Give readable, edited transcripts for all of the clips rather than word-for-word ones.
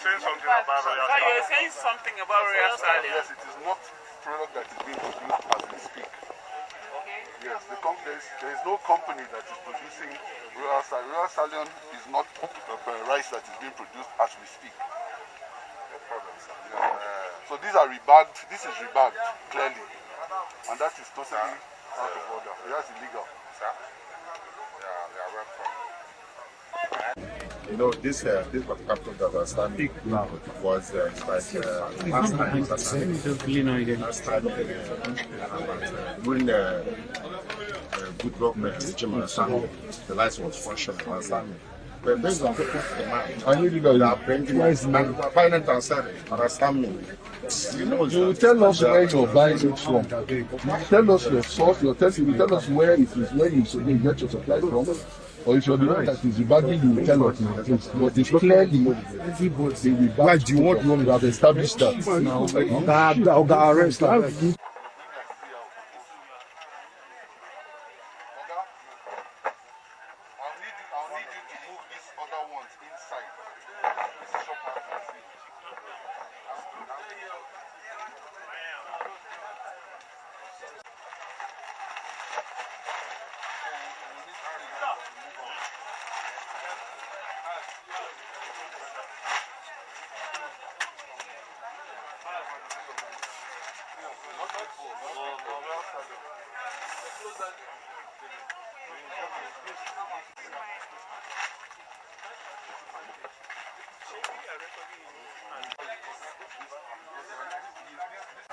saying something about Royal Stallion. You were saying something about Royal Stallion. Yes, it is not product that is being produced as we speak. Okay. Yes, there is no company that is producing Royal Stallion. Royal Stallion is not rice that is being produced as we speak. No problem, sir. So these are rebagged. This is rebagged clearly, and that is totally out of order. That's illegal. Sir? Yeah, they are welcome. You know, this particular product that standing was last time when good government the license was functioning last time. But based on people's demand, I need to know that finance and selling, understand me. You tell us where you're buying it from. You tell us your source, you tell us where it is, where you get your supplies from. Or if you're the one that is rebagging, you will tell us. But it's clearly like the one you have established that. Arrest that. I'll need you to move these other ones inside. This shop has to see.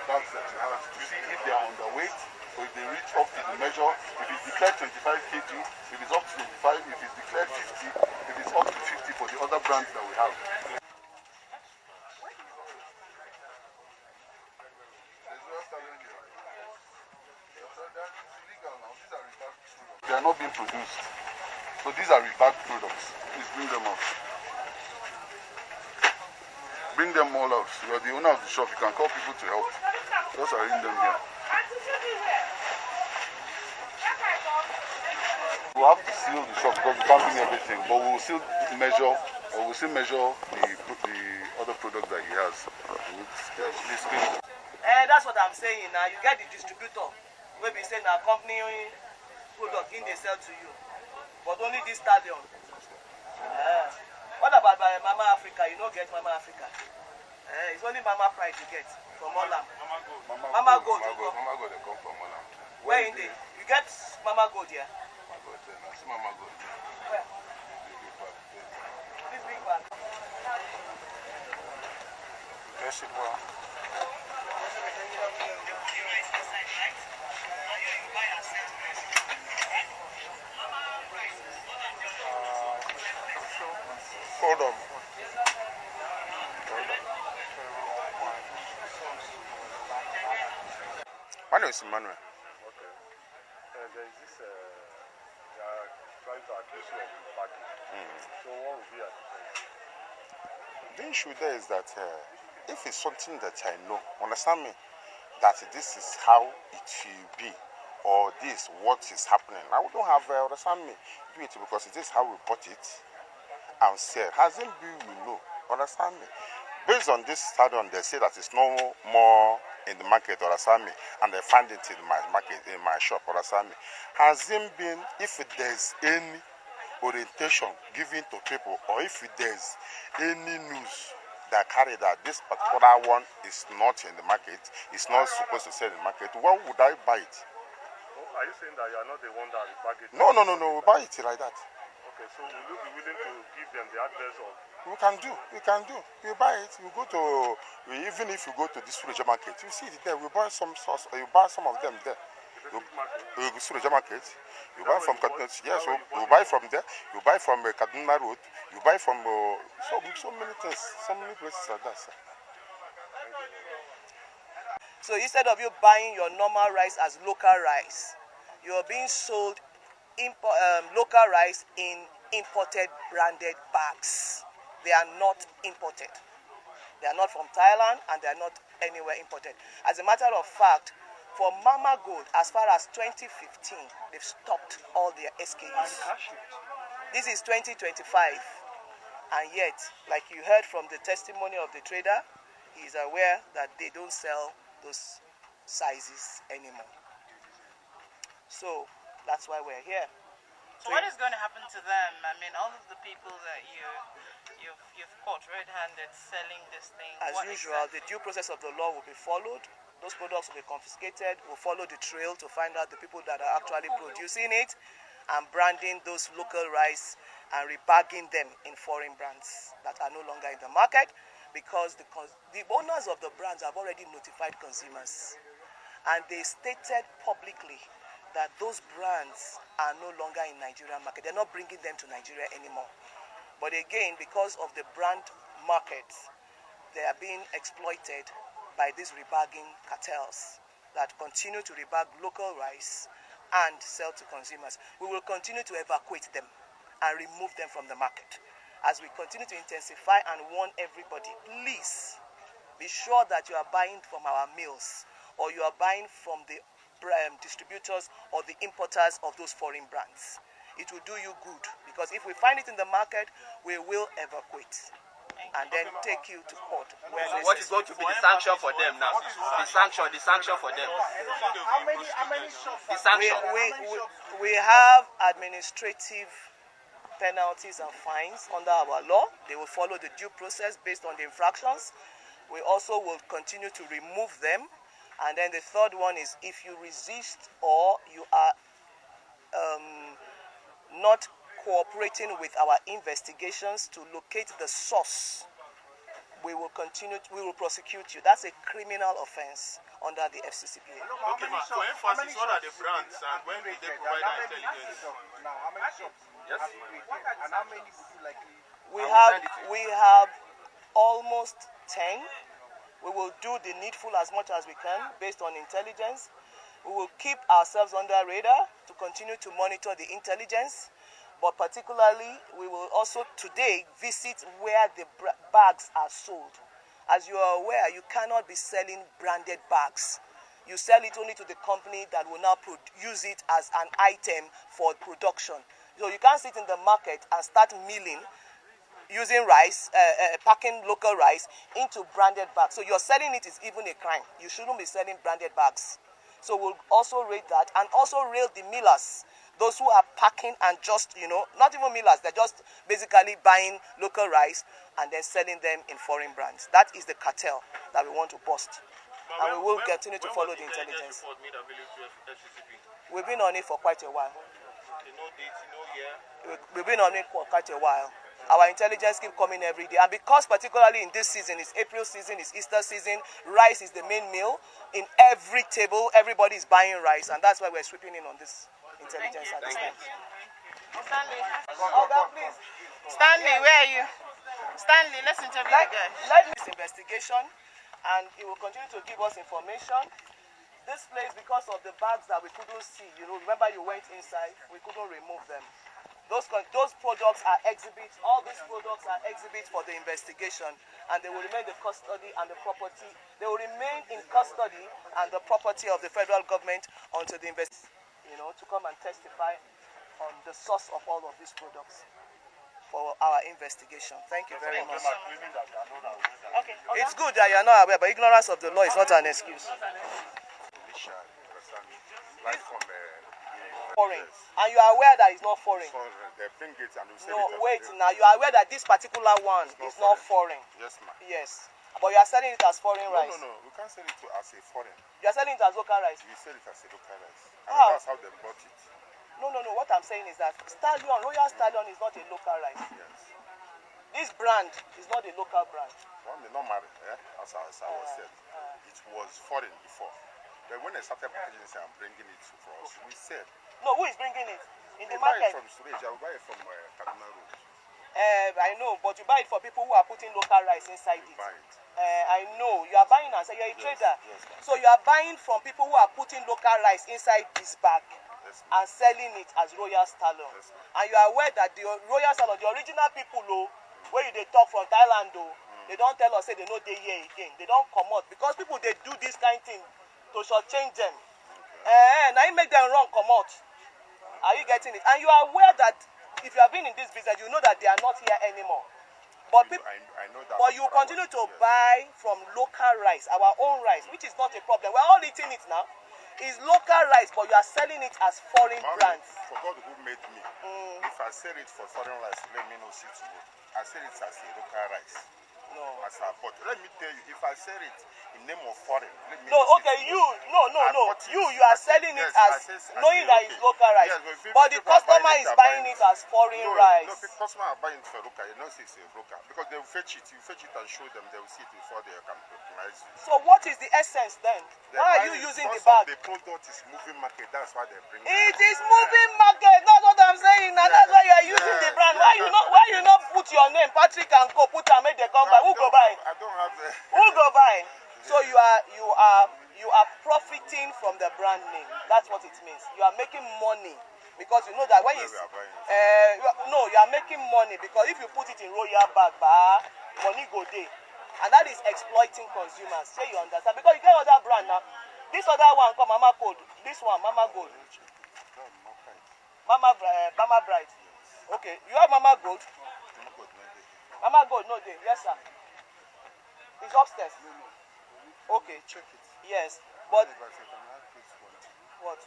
Bags that you have to see if they are underweight or if they reach up to the measure. If it's declared 25 kg, if it's up to 25, if it's declared 50, if it's up to 50 for the other brands that we have. They are not being produced. So these are rebagged products. Please bring them out. Bring them all out. You are the owner of the shop. You can call people to help. Just arrange them here. We'll have to seal the shop because we can't bring everything. But we will still measure, the other product that he has. That's what I'm saying now. You get the distributor. Maybe say now company product in they sell to you. But only this stallion. What about Mama Africa? You don't get Mama Africa. It's only Mama Pride you get from Olam. Mama Gold. Mama Gold, they come from Olam. Where in there? You get Mama Gold here? Mama Gold, that's Mama Gold. Where? This big bag. Yes, it will. Hold on. My name is Emmanuel. Okay. There is this, they are trying to accuse you of rebagging. So what will be at the The issue there is that if it's something that I know, understand me, that this is how it will be, or this what is happening, I don't have, understand me, do it because this is how we bought it and sell. Hasn't been, we know, understand me. Based on this study, they say that it's no more in the market, understand me, and they find it in my market, in my shop, understand me. Hasn't been, if there's any orientation given to people, or if there's any news that carry that this particular one is not in the market, it's not supposed to sell in the market, why would I buy it? Are you saying that you are not the one that rebag it? No, we buy it like that. Okay, so will you be willing to give them the address of? We can do. We buy it. We go to, even if you go to this Suleja market, you see it there. We buy some sauce, or you buy some of them there. You go to Suleja market. You buy from Kaduna. Yes, you buy from there. You buy from Kaduna Road. You buy from so many things, so many places like that, sir. So instead of you buying your normal rice as local rice, you're being sold local rice in imported branded bags. They are not imported. They are not from Thailand and they are not anywhere imported. As a matter of fact, for Mama Gold, as far as 2015, they've stopped all their SKUs. This is 2025. And yet, like you heard from the testimony of the trader, he is aware that they don't sell those sizes anymore. So that's why we're here. So what is going to happen to them? I mean, all of the people that you've caught red-handed selling this thing. As usual, the due process of the law will be followed. Those products will be confiscated. We'll follow the trail to find out the people that are actually producing it and branding those local rice and rebagging them in foreign brands that are no longer in the market, because the owners of the brands have already notified consumers, and they stated publicly that those brands are no longer in Nigerian market. They're not bringing them to Nigeria anymore. But again, because of the brand market, they are being exploited by these rebagging cartels that continue to rebag local rice and sell to consumers. We will continue to evacuate them and remove them from the market. As we continue to intensify and warn everybody, please be sure that you are buying from our mills, or you are buying from the distributors or the importers of those foreign brands. It will do you good, because if we find it in the market, we will evacuate and then take you to court. So what is going to be the sanction for them now? The sanction for them. The sanction. We have administrative penalties and fines under our law. They will follow the due process based on the infractions. We also will continue to remove them. And then the third one is, if you resist or you are not cooperating with our investigations to locate the source, we will prosecute you. That's a criminal offense under the FCCPC. Okay, ma, for emphasis, what are the brands and when did they provide that intelligence? Yes. And how many would you like? We have almost 10. We will do the needful as much as we can based on intelligence. We will keep ourselves under radar to continue to monitor the intelligence, but particularly we will also today visit where the bags are sold. As you are aware, you cannot be selling branded bags. You sell it only to the company that will now use it as an item for production. So you can't sit in the market and start milling using rice, packing local rice into branded bags. So you're selling it is even a crime. You shouldn't be selling branded bags. So we'll also rate that, and also rail the millers, those who are packing and just, not even millers, they're just basically buying local rice and then selling them in foreign brands. That is the cartel that we want to bust. And we will continue to follow the intelligence. We've been on it for quite a while. We've been on it for quite a while. Our intelligence keep coming every day. And because particularly in this season, it's April season, it's Easter season, rice is the main meal. In every table, everybody is buying rice. And that's why we're sweeping in on this intelligence at this time. Stanley. Please. Stanley, where are you? Stanley, let's interview the guy. Let me this investigation, and it will continue to give us information. This place, because of the bags that we couldn't see, remember you went inside, we couldn't remove them. Those products are exhibits. All these products are exhibits for the investigation, and they will remain the custody and the property. They will remain in custody and the property of the federal government until the to come and testify on the source of all of these products for our investigation. Thank you very much. Okay. It's good that you are not aware, but ignorance of the law is not an excuse. Foreign. And you are aware that it's not foreign. They bring it and we sell No, it. wait, now you are aware that this particular one is not foreign. Yes, ma'am. Yes. But you are selling it as foreign rice. No. We can't sell it as a foreign. You are selling it as local rice. We sell it as a local rice. And How? that's how they bought it. No. What I'm saying is that Royal Stallion is not a local rice. Yes. This brand is not a local brand. Well, they not married, as I was said. It was foreign before. But when they started packaging it and bringing it for us, we said, No, who is bringing it? In the we buy it market? from storage. I will buy it from Kaduna Road. I know, but you buy it for people who are putting local rice inside it. Buy it. I know. You are buying and say you're a trader. Yes, ma'am. So you are buying from people who are putting local rice inside this bag. Yes, And selling it as Royal Stallion. Yes, and you are aware that the Royal Stallion, the original people, where they talk from Thailand, they don't tell us, say they know they here again. They don't come out. Because people, they do this kind of thing to shortchange them. Now you make them wrong, come out. Are you getting it? And you are aware that if you have been in this business, you know that they are not here anymore. But I know that. but you continue to buy from local rice, our own rice, which is not a problem. We're all eating it now. It's local rice, but you are selling it as foreign brands. For God who made me, if I sell it for foreign rice, let me know see to I sell it as a local rice. No. But let me tell you, if I sell it in name of foreign, let me No, know okay, see you are selling it as knowing that it's local rice, yes, but the customer is buying it as foreign rice. No, the customer are buying it for local. You know, it's a local because they will fetch it. You fetch it and show them. They will see it before they can recognize it. So what is the essence then? Why are you using the bag? The product is moving market. That's why they bring it. It is moving market. That's what I'm saying. And that's why you are using the brand. Why you not put your name, Patrick and Co. Put and make the come buy. Who go buy? I don't have the. Who go buy? So you are profiting from the brand name. That's what it means. You are making money because you know that when you you are making money because if you put it in royal bag, money go there, and that is exploiting consumers. Say you understand? Because you get other brand now. This other one called Mama Code. This one Mama Gold. Mama Bright. Okay, you have Mama Gold. Mama Gold, no day. Yes, sir. It's upstairs. Okay. Check it. Yes, but what?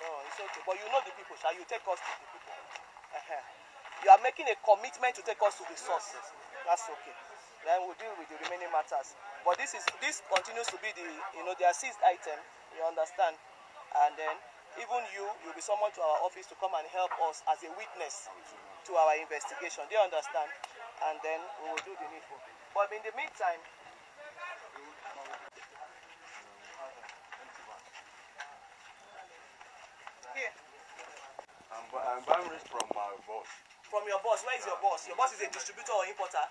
No, it's okay. But you know the people, shall you take us to the people? You are making a commitment to take us to the source. That's okay. Then we'll deal with the remaining matters. But this continues to be the seized item. You understand? And then even you'll be summoned to our office to come and help us as a witness to our investigation. Do you understand? And then we will do the needful. But in the meantime, here. I'm buying this from my boss. From your boss? Where is your boss? Your boss is a distributor or importer?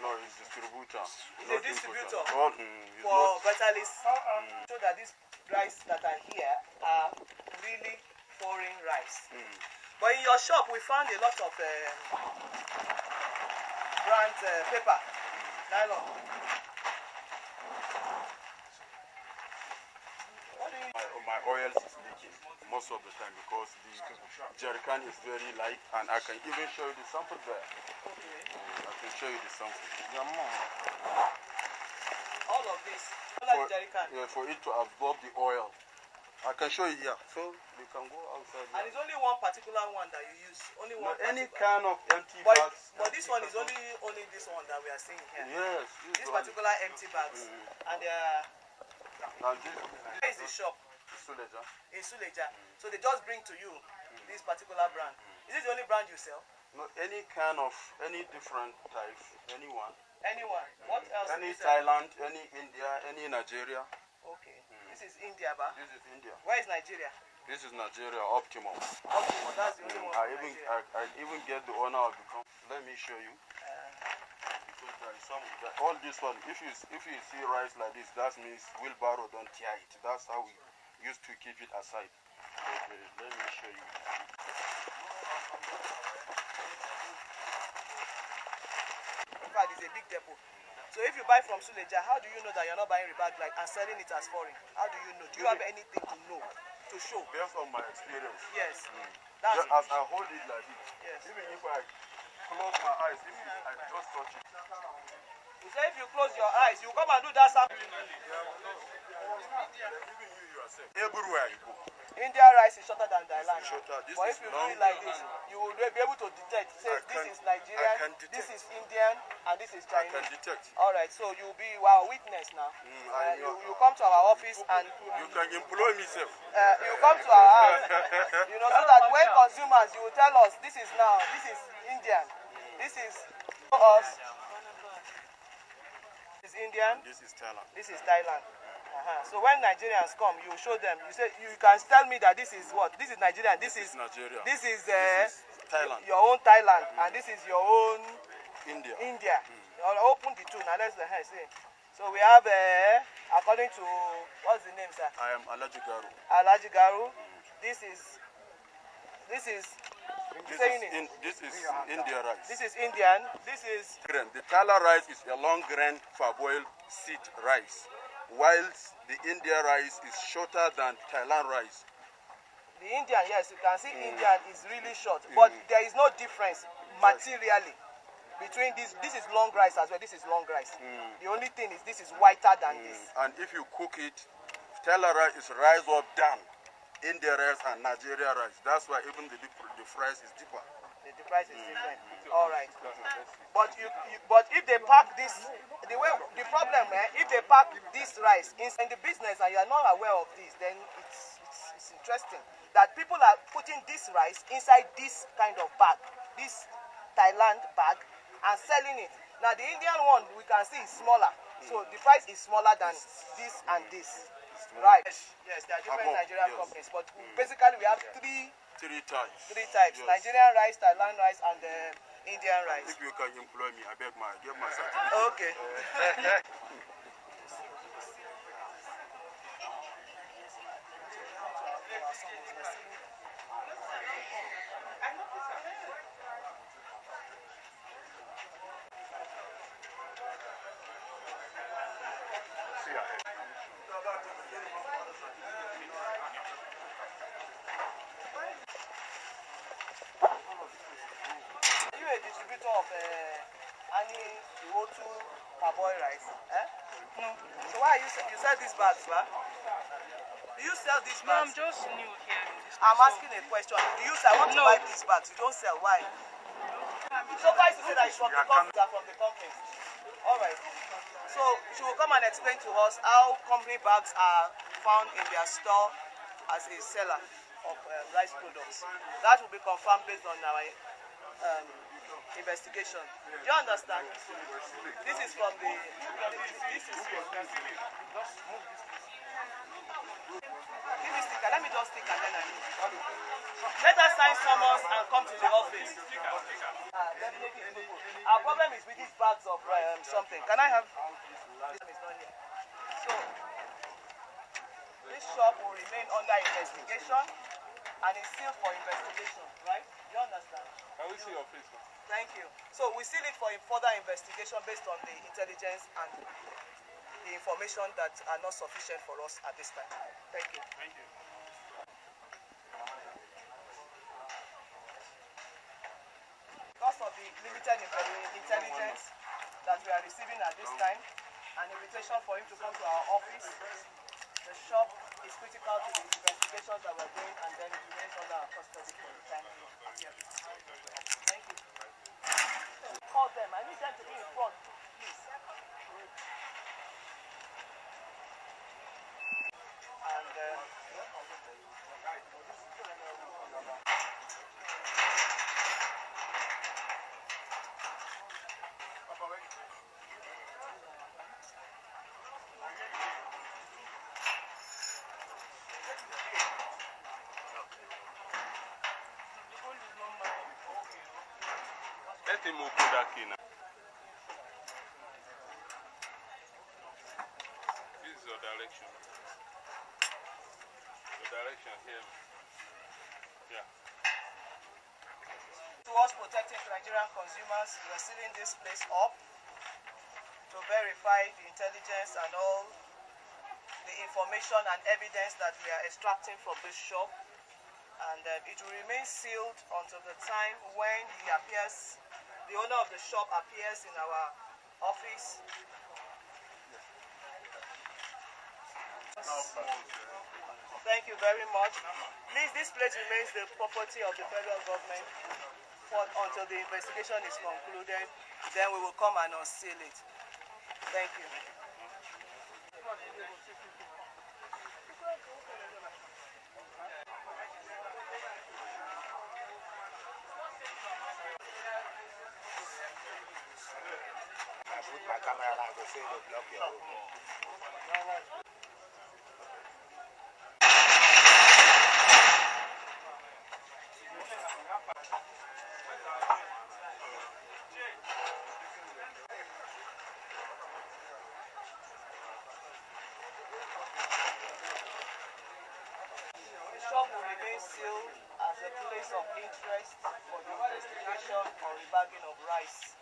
No, he's distributor. He's a distributor for Vitalis. So that these rice that are here are really foreign rice. But in your shop, we found a lot of brand paper, nylon. my oil is leaking most of the time because the jerrycan is very light, and I can even show you the sample there. Okay. I can show you the sample. All of this, like jerrycan. Yeah, for it to absorb the oil. I can show you here. So we can go outside. And it's only one particular one that you use. Only one. No, any kind of empty but bags. But this one is only this one that we are seeing here. Yes. This particular empty bags. And they are. Where is the shop? Suleja. In Suleja. So they just bring to you this particular brand. Is it the only brand you sell? No, any kind of, any different type, anyone. Anyone? What else? Any Thailand, any India, any Nigeria. Okay. This is India, ba? This is India. Where is Nigeria? This is Nigeria, Optimum. Optimum, that's the only one. I even get the owner of the company. Let me show you. Because there is some, all this one, if you see rice like this, that means wheelbarrow don't tear it. That's how we used to keep it aside. Okay, let me show you. In fact, it's a big depot. So if you buy from Suleja, how do you know that you're not buying REBAG like and selling it as foreign? How do you know? Do you have anything to know, to show? Based on my experience. Yes. That's as I hold it like this. Yes. Even if I close my eyes, I just touch it. You say if you close your eyes, you come and do that sample. Even you yourself. Everywhere you go. India rice is shorter than Thailand. But if you do it like this, you will be able to detect. Say this is Nigerian, this is Indian, and this is Chinese. I can detect. Alright, so you'll be our witness now. You come to our office and you can employ me, sir. you come to our house. You know, so that when consumers, you will tell us this is Indian, this is us. This is Indian. This is Thailand. This is Thailand. So when Nigerians come, you show them. You say you can tell me that this is what? This is Nigerian. This is Nigeria. This is Thailand. Your own Thailand, and this is your own India. I'll open the two now. Let's say. So we have according to what's the name, sir? I am Alhaji Garu. Alhaji Garu. This is India rice. This is Indian. This is grain. The Thailand rice is a long grain parboiled seed rice, whilst the India rice is shorter than Thailand rice. The Indian, yes, you can see Indian is really short, but there is no difference materially between this. This is long rice as well. This is long rice. The only thing is this is whiter than this. And if you cook it, Stella rice is rice up down. India rice and Nigeria rice. That's why even the price is deeper. The price is different. All right. But but if they pack this, the problem, if they pack this rice in the business and you are not aware of this, then it's interesting that people are putting this rice inside this kind of bag, this Thailand bag, and selling it. Now the Indian one we can see is smaller, so the price is smaller than this and this. Right. Yes, there are different Nigerian companies, but basically we have three types. Yes. Nigerian rice, Thailand rice, and Indian rice. If you can employ me, I beg get my certificate. Okay. Distributor of any O2 parboil rice, No. So why you sell these bags, Do you sell these bags? No, I'm just new here in this I'm asking a question. Do you sell? I want to buy these bags. You don't sell. Why? So why you say that it's from the company? All right. So she will come and explain to us how company bags are found in their store as a seller of rice products. That will be confirmed based on our investigation. Do you understand? This is from the. Give me sticker. Let me just stick and then let us sign summons and come to the office. Our problem is with these bags of something. Can I have? This is not here. So this shop will remain under investigation and is sealed for investigation, right? You understand? Can we see your face? Thank you. So we seal it for further investigation based on the intelligence and the information that are not sufficient for us at this time. Thank you. Thank you. Because of the limited intelligence that we are receiving at this time, an invitation for him to come to our office, the shop is critical to the investigations that we're doing, and then it remains under our custody for the time being. Yes. Thank you. Call them. I need them to be in front, please. And let him open that key now. This is your direction. Your direction here. Yeah. towards protecting Nigerian consumers, we are sealing this place up to verify the intelligence and all the information and evidence that we are extracting from this shop. And it will remain sealed until the time when he appears, the owner of the shop appears in our office. Thank you very much. Please, this place remains the property of the federal government until the investigation is concluded. Then we will come and unseal it. Thank you. I put my camera and I go say they block your road. The shop will remain sealed as a place of interest for the investigation or rebagging of rice.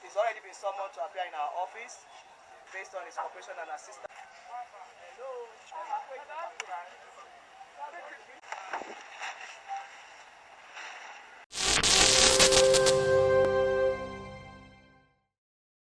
He's already been summoned to appear in our office based on his cooperation and assistance.